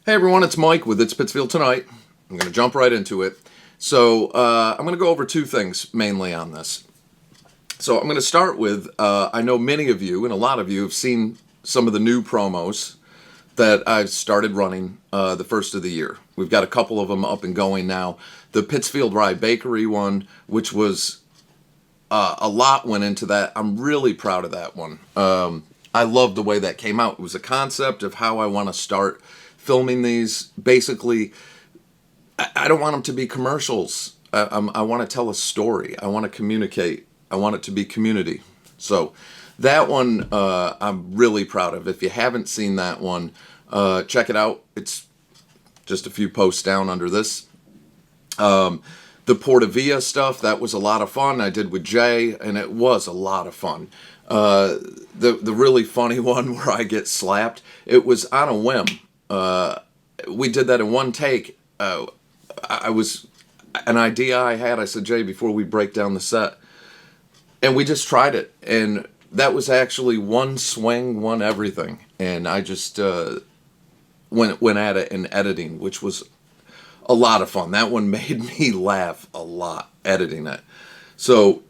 Hey everyone, it's Mike with It's Pittsfield Tonight. I'm going to jump right into it. I'm going to go over two things mainly on this. So I'm going to start with, I know many of you and a lot of you have seen some of the new promos that I've started running the first of the year. We've got a couple of them up and going now. The Pittsfield Rye Bakery one, which was a lot went into that. I'm really proud of that one. I love the way that came out. It was a concept of how I want to start filming these. Basically, I don't want them to be commercials. I want to tell a story. I want to communicate. I want it to be community. So that one I'm really proud of. If you haven't seen that one, check it out. It's just a few posts down under this. The Portavia stuff, that was a lot of fun. I did with Jay, and it was a lot of fun. The really funny one where I get slapped, it was on a whim. We did that in one take. I was an idea I had. I said, Jay, before we break down the set, and we just tried it, and that was actually one swing, one everything, and I just went at it in editing, which was a lot of fun. That one made me laugh a lot editing it. So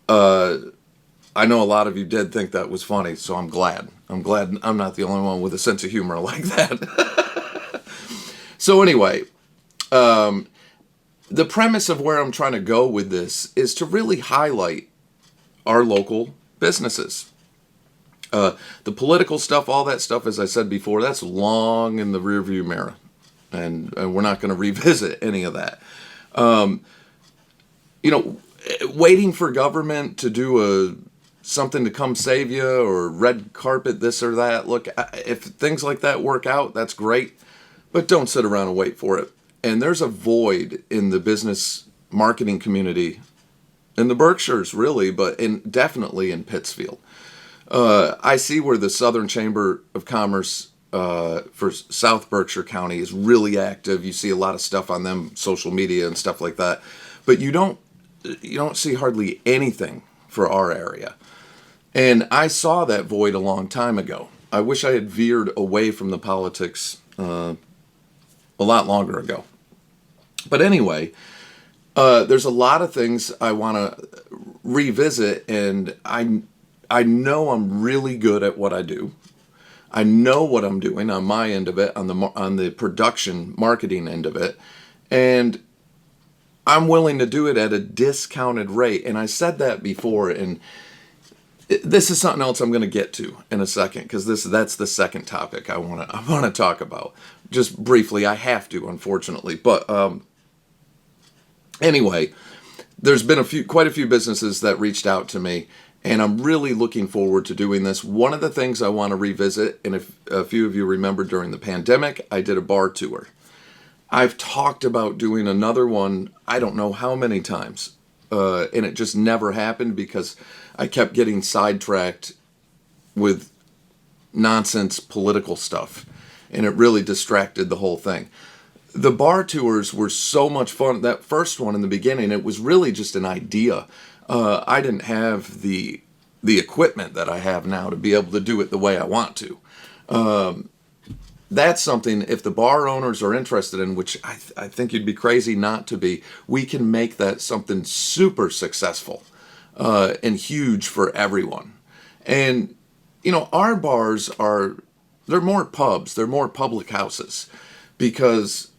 I know a lot of you did think that was funny, so I'm glad. I'm glad I'm not the only one with a sense of humor like that. So anyway, the premise of where I'm trying to go with this is to really highlight our local businesses. The political stuff, all that stuff, as I said before, that's long in the rearview mirror. And we're not going to revisit any of that. Waiting for government to do something to come save you or red carpet this or that. Look, if things like that work out, that's great. But don't sit around and wait for it. And there's a void in the business marketing community in the Berkshires, really, but definitely in Pittsfield. I see where the Southern Chamber of Commerce for South Berkshire County is really active. You see a lot of stuff on them, social media and stuff like that. But you don't see hardly anything for our area. And I saw that void a long time ago. I wish I had veered away from the politics a lot longer ago. But anyway, there's a lot of things I want to revisit, and I know I'm really good at what I do. I know what I'm doing on my end of it, on the production marketing end of it, and I'm willing to do it at a discounted rate. And I said that before, and this is something else I'm going to get to in a second, because that's the second topic I want to talk about. Just briefly, I have to, unfortunately, but anyway, there's been quite a few businesses that reached out to me. And I'm really looking forward to doing this. One of the things I want to revisit, and if a few of you remember during the pandemic, I did a bar tour. I've talked about doing another one, I don't know how many times, and it just never happened because I kept getting sidetracked with nonsense political stuff, and it really distracted the whole thing. The bar tours were so much fun. That first one in the beginning, it was really just an idea. I didn't have the equipment that I have now to be able to do it the way I want to. That's something, if the bar owners are interested in, which I think you'd be crazy not to be, we can make that something super successful and huge for everyone. And, our bars they're more pubs, they're more public houses, because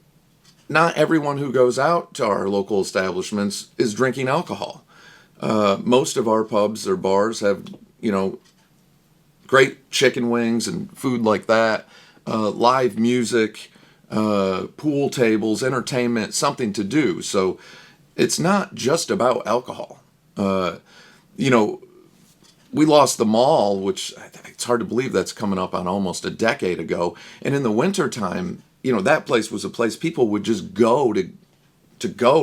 not everyone who goes out to our local establishments is drinking alcohol. Most of our pubs or bars have, great chicken wings and food like that, live music, pool tables, entertainment, something to do. So it's not just about alcohol. We lost the mall, which it's hard to believe that's coming up on almost a decade ago. And in the wintertime, that place was a place people would just go to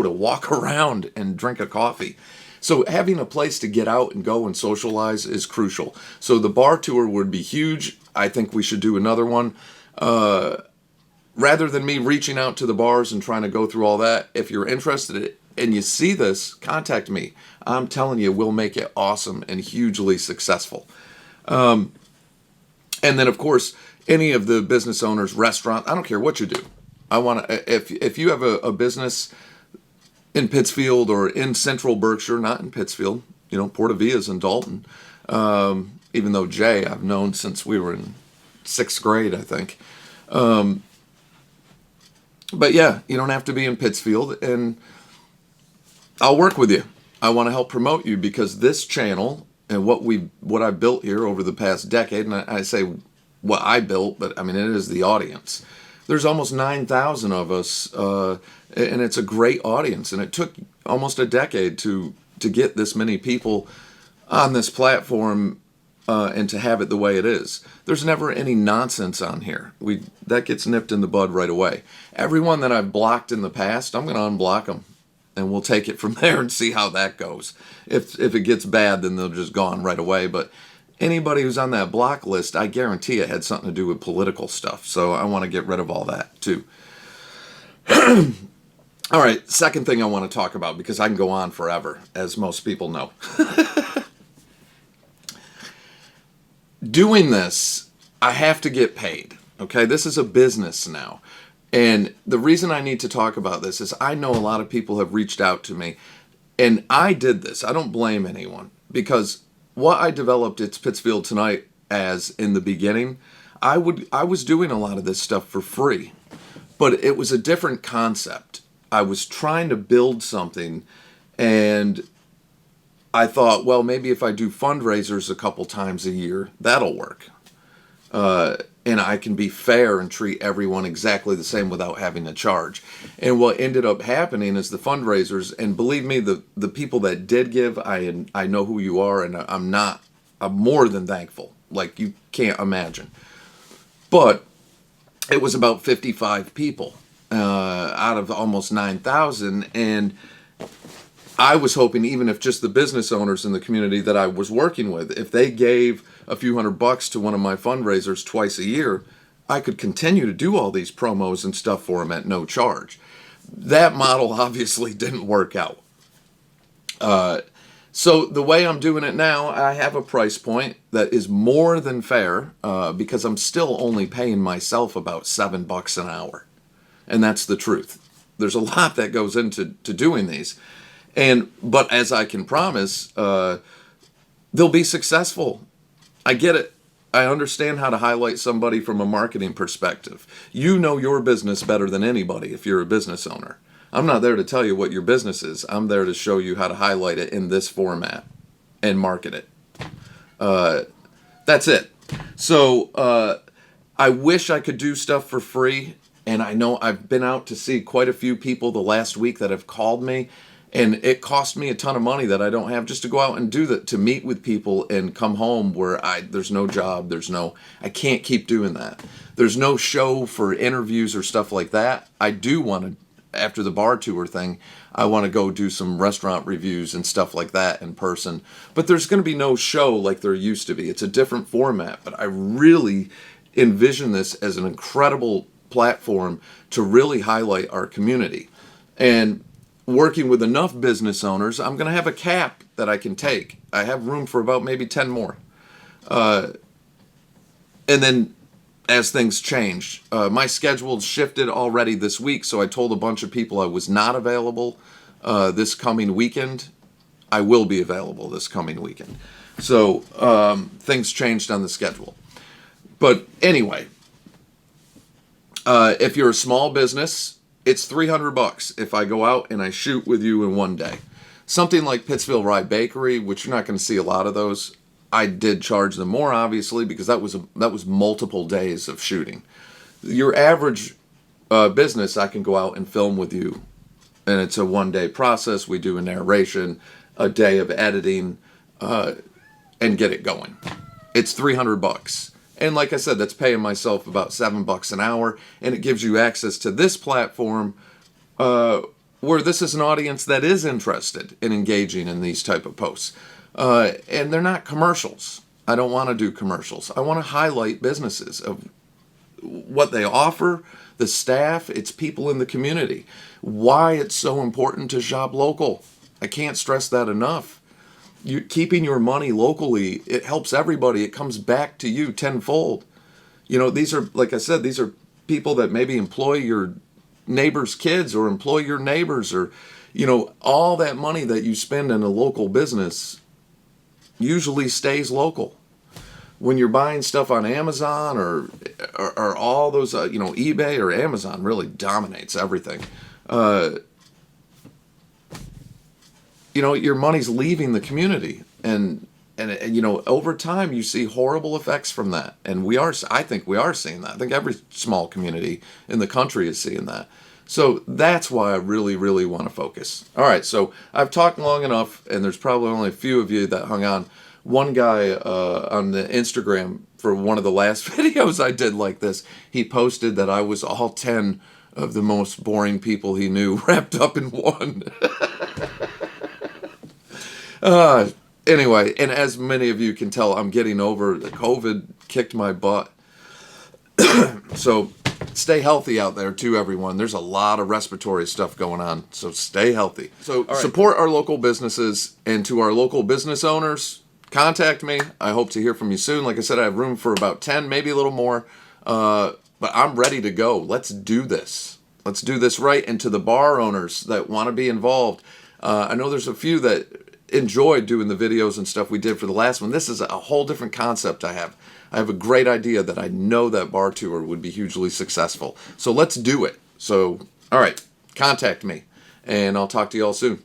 walk around and drink a coffee. So having a place to get out and go and socialize is crucial. So the bar tour would be huge. I think we should do another one. Rather than me reaching out to the bars and trying to go through all that, if you're interested and you see this, contact me. I'm telling you, we'll make it awesome and hugely successful. And then, of course, any of the business owners, restaurant, I don't care what you do. I want to, if you have a business in Pittsfield or in Central Berkshire, not in Pittsfield, Porta Villa's in Dalton. Even though Jay, I've known since we were in 6th grade, I think. But yeah, you don't have to be in Pittsfield, and I'll work with you. I want to help promote you, because this channel and what I built here over the past decade, and I say what I built, but I mean, it is the audience. There's almost 9,000 of us, and it's a great audience, and it took almost a decade to get this many people on this platform, and to have it the way it is. There's never any nonsense on here. That gets nipped in the bud right away. Everyone that I've blocked in the past, I'm going to unblock them, and we'll take it from there and see how that goes. If it gets bad, then they'll just gone right away. But anybody who's on that block list, I guarantee it had something to do with political stuff. So I want to get rid of all that too. All right, second thing I want to talk about, because I can go on forever, as most people know. Doing this, I have to get paid. Okay, this is a business now. And the reason I need to talk about this is I know a lot of people have reached out to me, and I did this. I don't blame anyone, because what I developed It's Pittsfield Tonight as in the beginning, I was doing a lot of this stuff for free, but it was a different concept. I was trying to build something, and I thought, well, maybe if I do fundraisers a couple times a year, that'll work. And I can be fair and treat everyone exactly the same without having to charge. And what ended up happening is the fundraisers, and believe me, the people that did give, I know who you are, and I'm more than thankful. Like, you can't imagine. But it was about 55 people out of almost 9,000, and I was hoping, even if just the business owners in the community that I was working with, if they gave a few $100 to one of my fundraisers twice a year, I could continue to do all these promos and stuff for them at no charge. That model obviously didn't work out. So the way I'm doing it now, I have a price point that is more than fair, because I'm still only paying myself about $7 an hour. And that's the truth. There's a lot that goes into doing these. But as I can promise, they'll be successful. I get it. I understand how to highlight somebody from a marketing perspective. You know your business better than anybody if you're a business owner. I'm not there to tell you what your business is. I'm there to show you how to highlight it in this format and market it. That's it. So I wish I could do stuff for free. And I know I've been out to see quite a few people the last week that have called me. And it cost me a ton of money that I don't have just to go out and do that, to meet with people and come home where there's no job, I can't keep doing that. There's no show for interviews or stuff like that. I do want to, after the bar tour thing, I want to go do some restaurant reviews and stuff like that in person. But there's going to be no show like there used to be. It's a different format, but I really envision this as an incredible platform to really highlight our community. And working with enough business owners, I'm going to have a cap that I can take. I have room for about maybe 10 more. And then as things change, my schedule shifted already this week, so I told a bunch of people I was not available this coming weekend. I will be available this coming weekend. So things changed on the schedule. But anyway, if you're a small business, it's $300 if I go out and I shoot with you in one day. Something like Pittsfield Rye Bakery, which you're not going to see a lot of those, I did charge them more, obviously, because that was multiple days of shooting. Your average business, I can go out and film with you, and it's a one-day process. We do a narration, a day of editing, and get it going. It's $300. And like I said, that's paying myself about $7 an hour, and it gives you access to this platform where this is an audience that is interested in engaging in these type of posts. And they're not commercials. I don't want to do commercials. I want to highlight businesses of what they offer, the staff, it's people in the community, why it's so important to shop local. I can't stress that enough. Keeping your money locally, it helps everybody. It comes back to you tenfold. These are, like I said, these are people that maybe employ your neighbor's kids or employ your neighbors, or, all that money that you spend in a local business usually stays local. When you're buying stuff on Amazon or all those, eBay or Amazon really dominates everything. Your money's leaving the community, and over time you see horrible effects from that. And I think we are seeing that. I think every small community in the country is seeing that. So that's why I really, really want to focus. All right, so I've talked long enough, and there's probably only a few of you that hung on. One guy on the Instagram for one of the last videos I did like this, he posted that I was all 10 of the most boring people he knew wrapped up in one. Anyway, and as many of you can tell, I'm getting over the COVID kicked my butt. So stay healthy out there too, everyone. There's a lot of respiratory stuff going on, so stay healthy. So support our local businesses, and to our local business owners, contact me. I hope to hear from you soon. Like I said, I have room for about 10, maybe a little more, but I'm ready to go. Let's do this. Let's do this right. And to the bar owners that want to be involved, I know there's a few that enjoyed doing the videos and stuff we did for the last one. This is a whole different concept I have. I have a great idea that I know that bar tour would be hugely successful. So let's do it. So, all right, contact me, and I'll talk to you all soon.